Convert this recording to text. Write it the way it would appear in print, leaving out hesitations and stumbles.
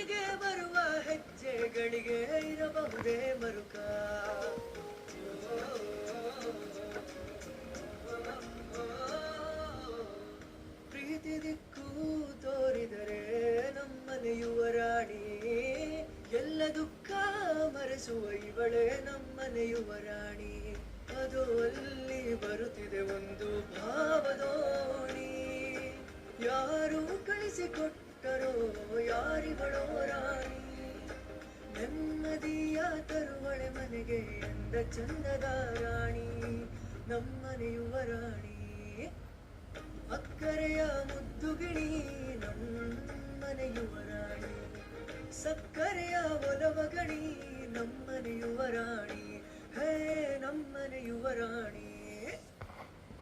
ಮನೆಗೆ ಬರುವ ಹೆಜ್ಜೆಗಳಿಗೆ ಇರಬಹುದೇ ಮರುಕ. ಪ್ರೀತಿ ದಿಕ್ಕು ತೋರಿದರೆ ನಮ್ಮನೆ ಯುವರಾಣಿ, ಎಲ್ಲ ದುಃಖ ಮರೆಸುವ ಇವಳೇ ನಮ್ಮನೆ ಯುವರಾಣಿ. ಅದು ಅಲ್ಲಿ ಬರುತ್ತಿದೆ ಒಂದು ಭಾವದೋಣಿ, ಯಾರು ಕಳಿಸಿಕೊಟ್ಟರೋ ಯಾರಿಗಳೋ ರಾಣಿ. ನೆಮ್ಮದಿಯ ತರುವಳೆ ಮನೆಗೆ ಎಂದ ಚಂದದ ರಾಣಿ, ನಮ್ಮನೆ ಯುವರಾಣಿ. ಅಕ್ಕರೆಯ ಮುದ್ದುಗಿಣಿ ನಮ್ಮನೆ ಯುವರಾಣಿ, ಸಕ್ಕರೆಯ ಒಲವಗಣಿ ನಮ್ಮನೆ ಯುವರಾಣಿ. ಹೇ ನಮ್ಮ